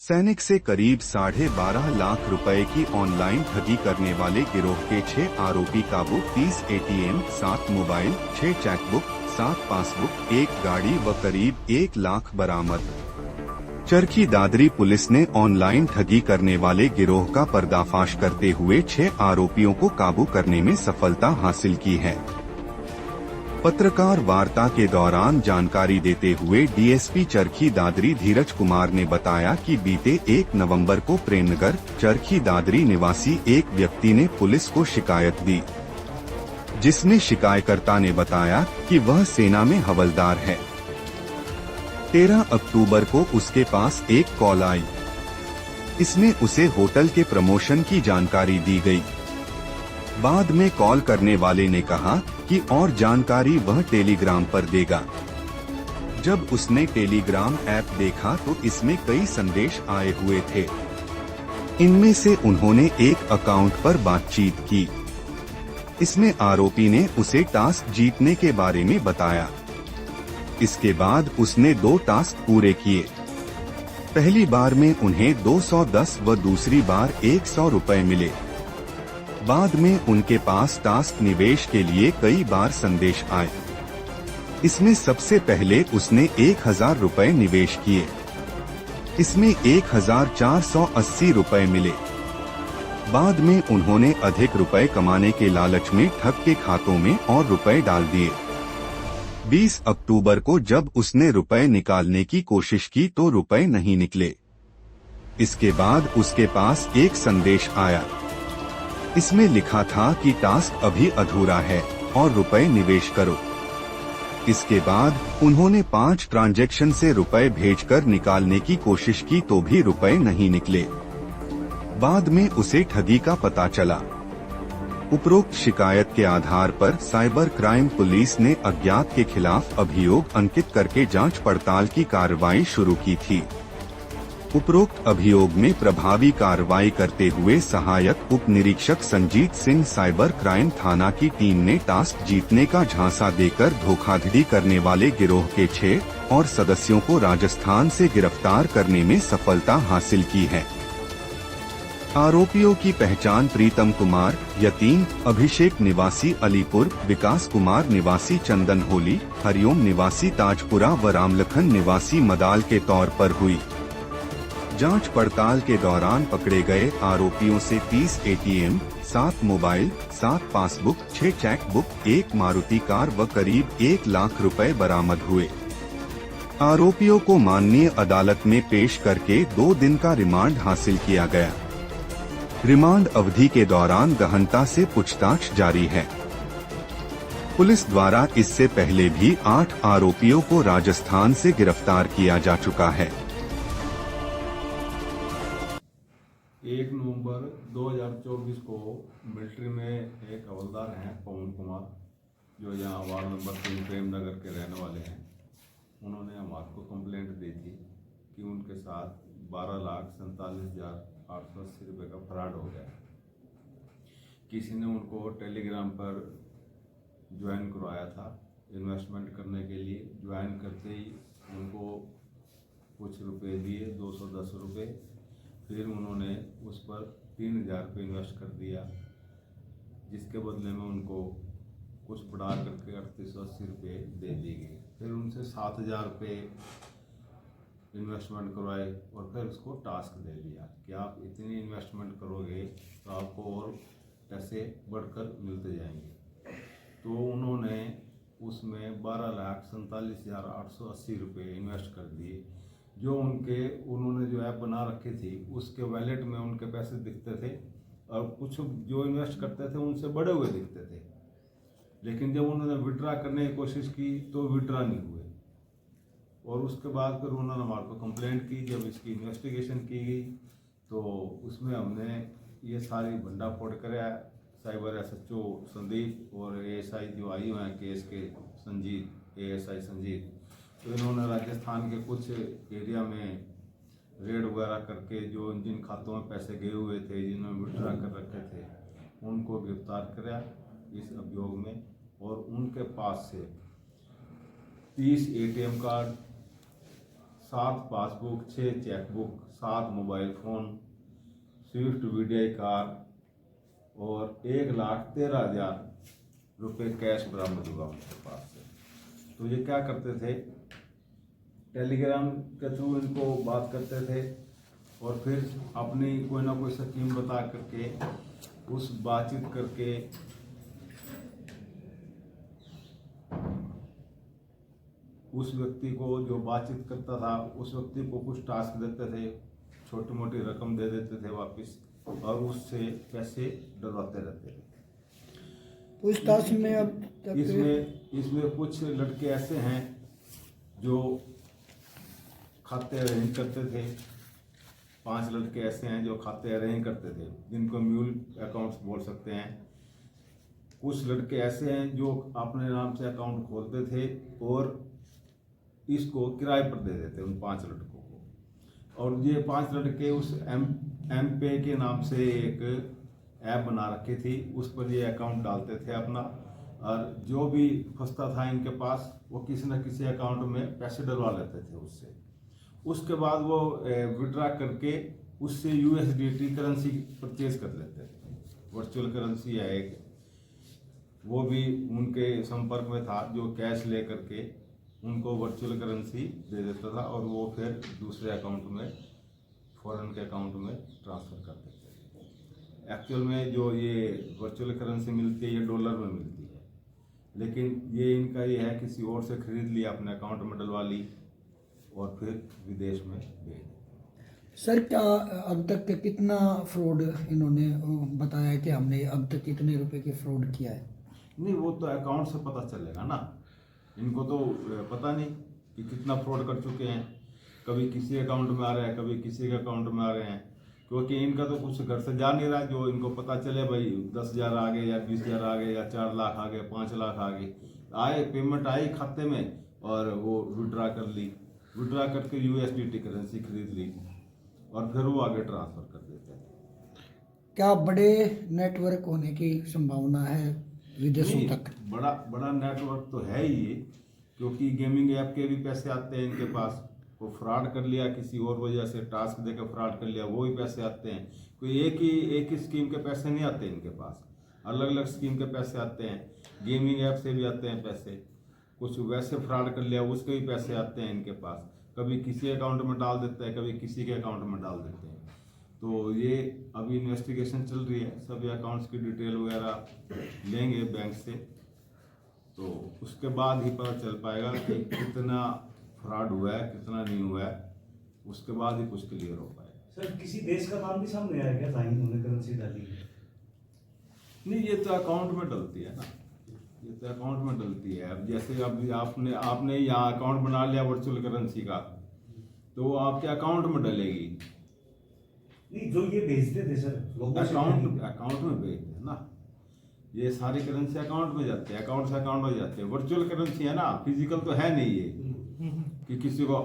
सैनिक से करीब 12.5 लाख रुपए की ऑनलाइन ठगी करने वाले गिरोह के 6 आरोपी काबू। 30 एटीएम, 7 मोबाइल, 6 चेकबुक, 7 पासबुक, 1 गाड़ी व करीब 1 लाख बरामद। चरखी दादरी पुलिस ने ऑनलाइन ठगी करने वाले गिरोह का पर्दाफाश करते हुए 6 आरोपियों को काबू करने में सफलता हासिल की है। पत्रकार वार्ता के दौरान जानकारी देते हुए डीएसपी चरखी दादरी धीरज कुमार ने बताया कि बीते 1 नवंबर को प्रेमनगर चरखी दादरी निवासी एक व्यक्ति ने पुलिस को शिकायत दी, जिसने शिकायतकर्ता ने बताया कि वह सेना में हवलदार है। 13 अक्टूबर को उसके पास एक कॉल आई। इसमें उसे होटल के प्रमोशन की जानकारी दी गई। बाद में कॉल करने वाले ने कहा कि और जानकारी वह टेलीग्राम पर देगा। जब उसने टेलीग्राम ऐप देखा तो इसमें कई संदेश आए हुए थे। इनमें से उन्होंने एक अकाउंट पर बातचीत की। इसमें आरोपी ने उसे टास्क जीतने के बारे में बताया। इसके बाद उसने 2 टास्क पूरे किए। पहली बार में उन्हें 210 व दूसरी बार 100 रुपए मिले। बाद में उनके पास टास्क निवेश के लिए कई बार संदेश आए। इसमें सबसे पहले उसने 1000 रुपए निवेश किए। इसमें 1480 रुपए मिले। बाद में उन्होंने अधिक रुपए कमाने के लालच में ठग के खातों में और रुपए डाल दिए। 20 अक्टूबर को जब उसने रुपए निकालने की कोशिश की तो रुपए नहीं निकले। इसके बाद उसके पास एक संदेश आया। इसमें लिखा था कि टास्क अभी अधूरा है और रुपए निवेश करो। इसके बाद उन्होंने 5 ट्रांजैक्शन से रुपए भेजकर निकालने की कोशिश की तो भी रुपए नहीं निकले। बाद में उसे ठगी का पता चला। उपरोक्त शिकायत के आधार पर साइबर क्राइम पुलिस ने अज्ञात के खिलाफ अभियोग अंकित करके जांच पड़ताल की कार्रवाई शुरू की थी। उपरोक्त अभियोग में प्रभावी कार्रवाई करते हुए सहायक उप निरीक्षक संजीत सिंह साइबर क्राइम थाना की टीम ने टास्क जीतने का झांसा देकर धोखाधड़ी करने वाले गिरोह के 6 और सदस्यों को राजस्थान से गिरफ्तार करने में सफलता हासिल की है। आरोपियों की पहचान प्रीतम कुमार यतीम, अभिषेक निवासी अलीपुर, विकास कुमार निवासी चंदन होली, हरिओम निवासी ताजपुरा व रामलखन निवासी मदाल के तौर पर हुई। जांच पड़ताल के दौरान पकड़े गए आरोपियों से 30 ATM, 7 mobile, 7 passbook, 6 chequebook, 1 Maruti car व करीब 1 लाख रुपए बरामद हुए। आरोपियों को माननीय अदालत में पेश करके 2 दिन का रिमांड हासिल किया गया। रिमांड अवधि के दौरान गहनता से पूछताछ जारी है। पुलिस द्वारा इससे पहले भी 8 आरोपियों को राजस्थान से गिरफ्तार किया जा चुका है। 1 नवंबर 2024 को मिलिट्री में एक हवलदार हैं पवन कुमार, जो यहाँ वार्ड नंबर 3 प्रेमनगर के रहने वाले हैं। उन्होंने हमारे को कंप्लेंट दी थी कि उनके साथ 12,47,880 रुपये का फ्रॉड हो गया। किसी ने उनको टेलीग्राम पर ज्वाइन करवाया था इन्वेस्टमेंट करने के लिए। ज्वाइन करते ही उनको कुछ रुपए दिए, 210 रुपये। फिर उन्होंने उस पर 3000 रुपये इन्वेस्ट कर दिया, जिसके बदले में उनको कुछ बढ़ा करके 3880 रुपये दे दिए गए। फिर उनसे 7000 रुपये इन्वेस्टमेंट करवाए और फिर उसको टास्क दे दिया कि आप इतनी इन्वेस्टमेंट करोगे तो आपको और पैसे बढ़कर मिलते जाएंगे। तो उन्होंने उसमें 12,47,880 रुपये इन्वेस्ट कर दिए। जो उन्होंने जो ऐप बना रखी थी उसके वैलेट में उनके पैसे दिखते थे और कुछ जो इन्वेस्ट करते थे उनसे बढ़े हुए दिखते थे। लेकिन जब उन्होंने विड्रा करने की कोशिश की तो विड्रा नहीं हुए। और उसके बाद फिर उन्होंने हमारे को कंप्लेंट की। जब इसकी इन्वेस्टिगेशन की गई तो उसमें हमने ये सारी भंडाफोड़ कराया। साइबर एसएचओ संदीप और एएसआई जो आई हुए हैं केस के संजीत, एएसआई संजीत, तो इन्होंने राजस्थान के कुछ एरिया में रेड वगैरह करके जो जिन खातों में पैसे गए हुए थे, जिन्होंने विड्रा कर रखे थे, उनको गिरफ्तार कराया इस अभियोग में। और उनके पास से 30 ATM card, 7 passbook, 6 chequebook, 7 mobile phone, Swift video car और 1,13,000 रुपये कैश बरामद हुआ उनके पास से। तो ये क्या करते थे, टेलीग्राम के थ्रू इनको बात करते थे और फिर अपनी कोई ना कोई स्कीम बता करके उस बातचीत करके उस व्यक्ति को जो बातचीत करता था उस व्यक्ति को कुछ टास्क देते थे, छोटी मोटी रकम दे देते थे वापस और उससे पैसे डलवाते रहते थे। पूछताछ में अब तक इसमें कुछ लड़के ऐसे हैं जो खाते अरेंज करते थे। 5 लड़के ऐसे हैं जो खाते अरेंज करते थे, जिनको म्यूल अकाउंट्स बोल सकते हैं। कुछ लड़के ऐसे हैं जो अपने नाम से अकाउंट खोलते थे और इसको किराए पर दे देते उन 5 लड़कों को। और ये 5 लड़के उस एम पे के नाम से एक ऐप बना रखी थी, उस पर ये अकाउंट डालते थे अपना, और जो भी फंसता था इनके पास वो किसी न किसी अकाउंट में पैसे डलवा लेते थे उससे। उसके बाद वो विड्रा करके उससे USDT करेंसी परचेज कर लेते थे। वर्चुअल करेंसी है एक, वो भी उनके संपर्क में था जो कैश ले करके उनको वर्चुअल करेंसी दे देता था और वो फिर दूसरे अकाउंट में, फॉरेन के अकाउंट में ट्रांसफ़र कर देते थे। एक्चुअल में जो ये वर्चुअल करेंसी मिलती है ये डॉलर में मिलती है, लेकिन ये इनका ये है किसी और से खरीद लिया, अपने अकाउंट में डलवा ली और फिर विदेश में भेज दी। सर क्या अब तक कितना फ्रॉड इन्होंने बताया है कि हमने अब तक कितने रुपए के फ्रॉड किया है? नहीं, वो तो अकाउंट से पता चलेगा ना, इनको तो पता नहीं कि कितना फ्रॉड कर चुके हैं। कभी किसी अकाउंट में आ रहे हैं, कभी किसी के अकाउंट में आ रहे हैं, क्योंकि इनका तो कुछ घर से जा नहीं रहा जो इनको पता चले भाई 10,000 आ गए या 20,000 आ गए या 4 लाख आ गए, 5 लाख आ गए, आए पेमेंट आई खाते में और वो विड्रा कर ली, विड्रा करके USDT करेंसी खरीद ली और फिर वो आगे ट्रांसफ़र कर देते हैं। क्या बड़े नेटवर्क होने की संभावना है विदेशों तक? बड़ा नेटवर्क तो है ही ये, क्योंकि गेमिंग ऐप के भी पैसे आते हैं इनके पास। वो फ्रॉड कर लिया किसी और वजह से, टास्क देकर फ्रॉड कर लिया, वो भी पैसे आते हैं। कोई एक ही स्कीम के पैसे नहीं आते इनके पास, अलग अलग स्कीम के पैसे आते हैं। गेमिंग ऐप से भी आते हैं पैसे, कुछ वैसे फ्रॉड कर लिया उसके भी पैसे आते हैं इनके पास। कभी किसी अकाउंट में डाल देते हैं, कभी किसी के अकाउंट में डाल देते हैं। तो ये अभी इन्वेस्टिगेशन चल रही है, सभी अकाउंट्स की डिटेल वगैरह लेंगे बैंक से, तो उसके बाद ही पता चल पाएगा कि कितना फ्रॉड हुआ है कितना नहीं हुआ है, उसके बाद ही कुछ क्लियर हो पाएगा। सर किसी देश का नाम भी सामने आया क्या, ताकि उन्होंने करेंसी डाली? नहीं, ये तो अकाउंट में डलती है ना, ये तो अकाउंट में डलती है। अब जैसे अब आपने यहाँ अकाउंट बना लिया वर्चुअल करेंसी का, तो वो आपके अकाउंट में डलेगी। नहीं, जो ये भेजते थे सर अकाउंट में भेजते हैं ना, ये सारी करेंसी अकाउंट में जाते हैं, अकाउंट से अकाउंट हो जाते हैं। वर्चुअल करेंसी है ना, फिजिकल तो है नहीं ये कि किसी को